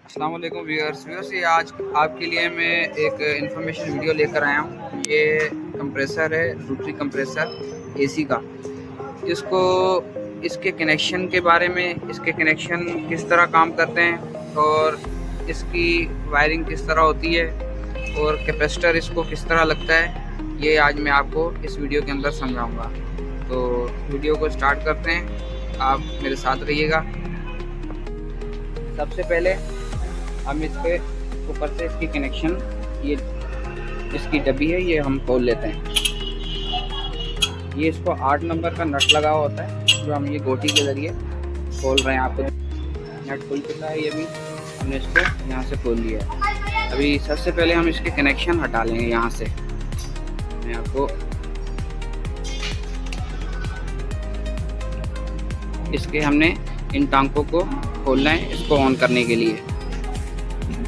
अस्सलाम वालेकुम व्यूअर्स ये आज आपके लिए मैं एक इन्फॉर्मेशन वीडियो लेकर आया हूँ। ये कंप्रेसर है, रोटरी कंप्रेसर एसी का। इसको इसके कनेक्शन के बारे में, इसके कनेक्शन किस तरह काम करते हैं और इसकी वायरिंग किस तरह होती है और कैपेसिटर इसको किस तरह लगता है, ये आज मैं आपको इस वीडियो के अंदर समझाऊंगा। तो वीडियो को स्टार्ट करते हैं, आप मेरे साथ रहिएगा। सबसे पहले हम इसके ऊपर से इसकी कनेक्शन, ये इसकी डब्बी है, ये हम खोल लेते हैं। ये इसको 8 नंबर का नट लगा होता है जो हम ये गोटी के ज़रिए खोल रहे हैं। आपको नट खुल चुका है, ये भी हमने इसको यहाँ से खोल लिया है। अभी सबसे पहले हम इसके कनेक्शन हटा लेंगे यहाँ से। मैं आपको इसके हमने इन टांकों को खोलना है इसको ऑन करने के लिए।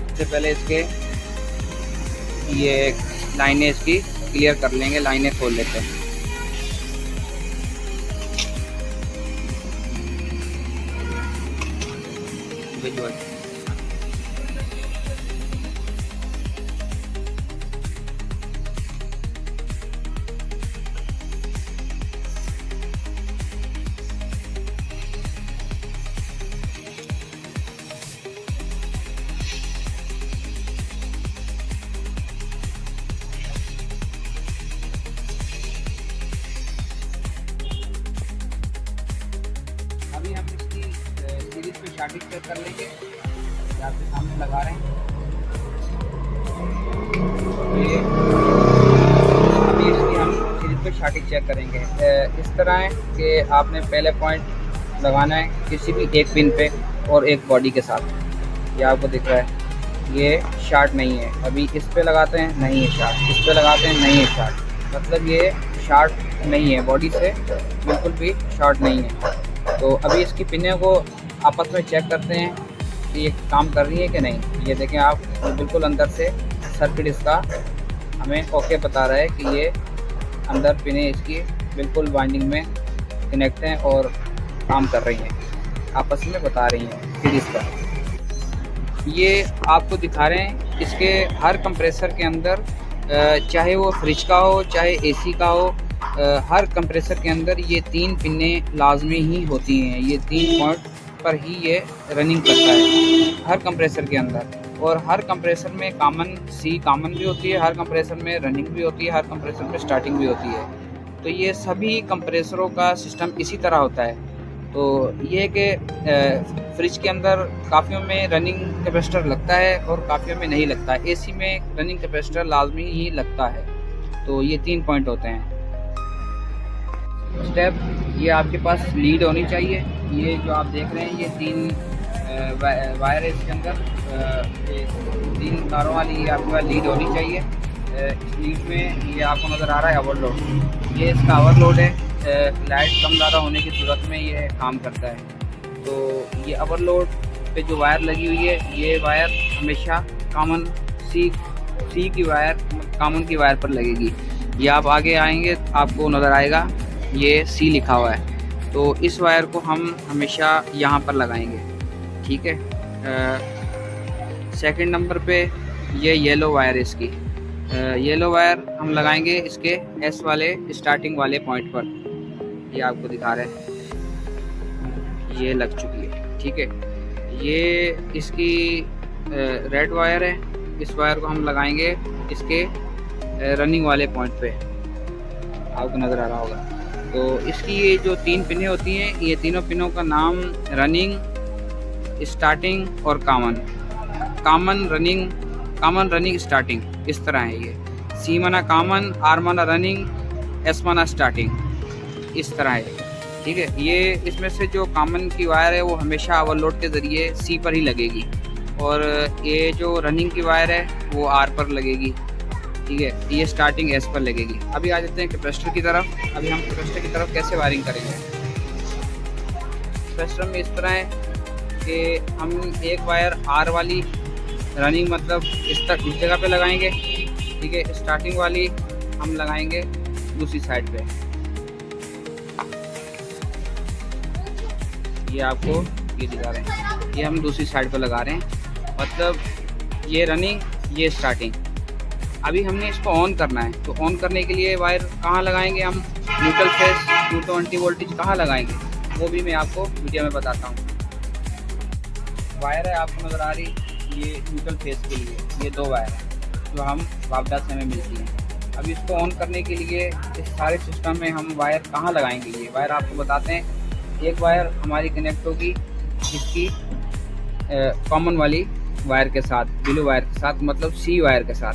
सबसे पहले इसके ये लाइनें इसकी क्लियर कर लेंगे, लाइनें खोल लेते हैं। विजुअल अभी हम इसकी सीरीज पे स्टार्टिंग चेक कर लेंगे। ये आपके सामने लगा रहे हैं। तो ये अभी इसकी हम सीरीज पे स्टार्टिंग चेक करेंगे। इस तरह है कि आपने पहले पॉइंट लगाना है किसी भी एक पिन पे और एक बॉडी के साथ। ये आपको दिख रहा है, ये शार्ट नहीं है। अभी इस पे लगाते हैं, नहीं है शार्ट। इस पे लगाते हैं, नहीं है शार्ट। मतलब ये शार्ट नहीं है, बॉडी से बिल्कुल भी शार्ट नहीं है। तो अभी इसकी पिनें को आपस में चेक करते हैं कि ये काम कर रही है कि नहीं। ये देखें आप, बिल्कुल अंदर से सर्किट इसका हमें ओके बता रहा है कि ये अंदर पिनें इसकी बिल्कुल वाइंडिंग में कनेक्ट हैं और काम कर रही हैं, आपस में बता रही हैं सीरीज़ पर। ये आपको दिखा रहे हैं इसके हर कंप्रेसर के अंदर, चाहे वो फ्रिज का हो चाहे एसी का हो, हर कंप्रेसर के अंदर ये 3 पिनें लाजमी ही होती हैं। ये 3 पॉइंट पर ही ये रनिंग करता है हर कंप्रेसर के अंदर। और हर कंप्रेसर में कॉमन भी होती है, हर कंप्रेसर में रनिंग भी होती है, हर कंप्रेसर में स्टार्टिंग भी होती है। तो ये सभी कंप्रेसरों का सिस्टम इसी तरह होता है। तो ये कि फ्रिज के अंदर काफ़ियों में रनिंग कैपेसिटर लगता है और काफ़ियों में नहीं लगता है। एसी में रनिंग कैपेसिटर लाजमी ही लगता है। तो ये 3 पॉइंट होते हैं। स्टेप, ये आपके पास लीड होनी चाहिए। ये जो आप देख रहे हैं ये 3 वायर है इसके अंदर, 3 तारों वाली ये आपके पास लीड होनी चाहिए। इस लीड में ये आपको नज़र आ रहा है ओवरलोड। ये इसका ओवरलोड है। लाइट कम ज़्यादा होने की सूरत में ये काम करता है। तो ये ओवरलोड पे जो वायर लगी हुई है, ये वायर हमेशा कॉमन सी की वायर, कॉमन की वायर पर लगेगी। ये आप आगे आएंगे आपको नज़र आएगा ये सी लिखा हुआ है। तो इस वायर को हम हमेशा यहाँ पर लगाएंगे, ठीक है। सेकंड नंबर पे ये येलो वायर है इसकी। येलो वायर हम लगाएंगे इसके एस वाले स्टार्टिंग वाले पॉइंट पर। ये आपको दिखा रहे हैं, ये लग चुकी है, ठीक है। ये इसकी रेड वायर है। इस वायर को हम लगाएंगे इसके रनिंग वाले पॉइंट पे, आपको नज़र आ रहा होगा। तो इसकी ये जो 3 पिनें होती हैं, ये तीनों पिनों का नाम रनिंग, स्टार्टिंग और कॉमन रनिंग स्टार्टिंग, इस तरह है। ये सी माना कॉमन, आर माना रनिंग, एस माना स्टार्टिंग, इस तरह है, ठीक है। ये इसमें से जो कॉमन की वायर है वो हमेशा ओवरलोड के ज़रिए सी पर ही लगेगी और ये जो रनिंग की वायर है वो आर पर लगेगी, ठीक है। ये स्टार्टिंग एस पर लगेगी। अभी आ जाते हैं कैपेसिटर की तरफ। अभी हम कैपेसिटर की तरफ कैसे वायरिंग करेंगे। कैपेसिटर में इस तरह है कि हम एक वायर आर वाली रनिंग मतलब इस जगह पे लगाएंगे, ठीक है। स्टार्टिंग वाली हम लगाएंगे दूसरी साइड पे। ये आपको ये दिखा रहे हैं, ये हम दूसरी साइड पर लगा रहे हैं। मतलब ये रनिंग ये स्टार्टिंग। अभी हमने इसको ऑन करना है, तो ऑन करने के लिए वायर कहाँ लगाएंगे हम, न्यूट्रल फेस 220 वोल्टेज कहाँ लगाएंगे वो भी मैं आपको वीडियो में बताता हूँ। वायर है आपको नज़र आ रही, ये न्यूट्रल फेस के लिए ये 2 वायर है जो हम वापडा से हमें मिलती हैं। अभी इसको ऑन करने के लिए इस सारे सिस्टम में हम वायर कहाँ लगाएंगे, ये वायर आपको बताते हैं। एक वायर हमारी कनेक्ट होगी इसकी कॉमन वाली वायर के साथ, ब्लू वायर के साथ, मतलब सी वायर के साथ,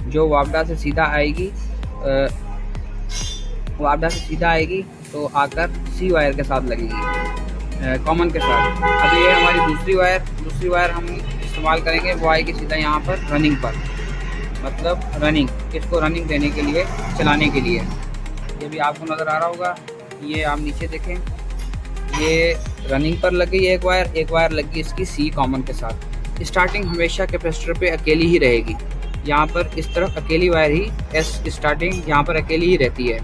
जो वापडा से सीधा आएगी, वापडा से सीधा आएगी तो आकर सी वायर के साथ लगेगी, कॉमन के साथ। अभी ये हमारी दूसरी वायर हम इस्तेमाल करेंगे, वो आएगी सीधा यहाँ पर रनिंग पर, मतलब रनिंग, इसको रनिंग देने के लिए, चलाने के लिए। ये भी आपको नज़र आ रहा होगा, ये आप नीचे देखें, ये रनिंग पर लगी एक वायर लगी इसकी सी कॉमन के साथ। स्टार्टिंग हमेशा कैपेसिटर पे अकेली ही रहेगी, यहाँ पर इस तरफ अकेली वायर ही एस स्टार्टिंग यहाँ पर अकेली ही रहती है।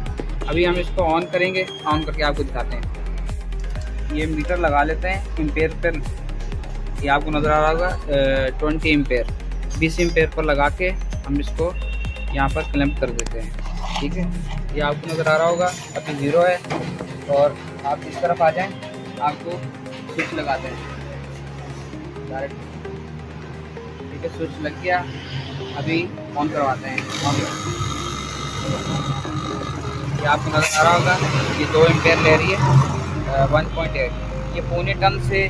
अभी हम इसको ऑन करेंगे, ऑन करके आपको दिखाते हैं। ये मीटर लगा लेते हैं एम्पेयर पर, ये आपको नज़र आ रहा होगा 20 एम्पेयर, 20 एम्पेयर पर लगा के हम इसको यहाँ पर क्लैंप कर देते हैं। ठीक है, ये आपको नज़र आ रहा होगा अभी 0 है, और आप इस तरफ आ जाएं, आपको स्विच लगाते हैं डायरेक्ट। ठीक है, स्विच लग गया, अभी ऑन करवाते हैं। ये आपको नज़र आ रहा होगा, ये 2 एम्पेयर ले रही है 1.8। ये पौने टन से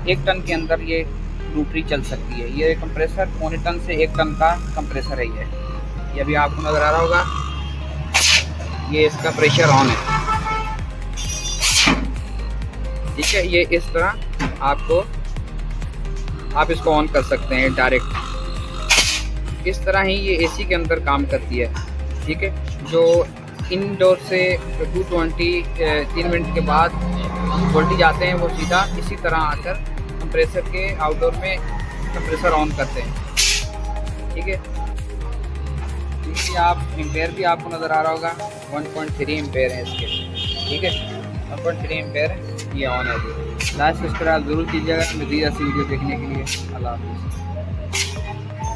1 टन के अंदर ये रोटरी चल सकती है। ये कंप्रेसर पौने टन से 1 टन का कंप्रेसर है ये अभी आपको नज़र आ रहा होगा, ये इसका प्रेशर ऑन है। ठीक है, ये इस तरह आप इसको ऑन कर सकते हैं डायरेक्ट। इस तरह ही ये एसी के अंदर काम करती है। ठीक है, जो इनडोर से 220 3 मिनट के बाद वोल्टेज आते हैं, वो सीधा इसी तरह आकर कंप्रेसर के आउटडोर में कंप्रेसर ऑन करते हैं। ठीक है, आप एम्पेयर भी आपको नज़र आ रहा होगा 1.3 एम्पेयर है इसके। ठीक है, 1.3 एम्पेयर ये ऑन है। लाइक सब्सक्राइब ज़रूर कीजिएगा मज़ीद ऐसी वीडियो देखने के लिए। अल्लाह हाफ़िज़।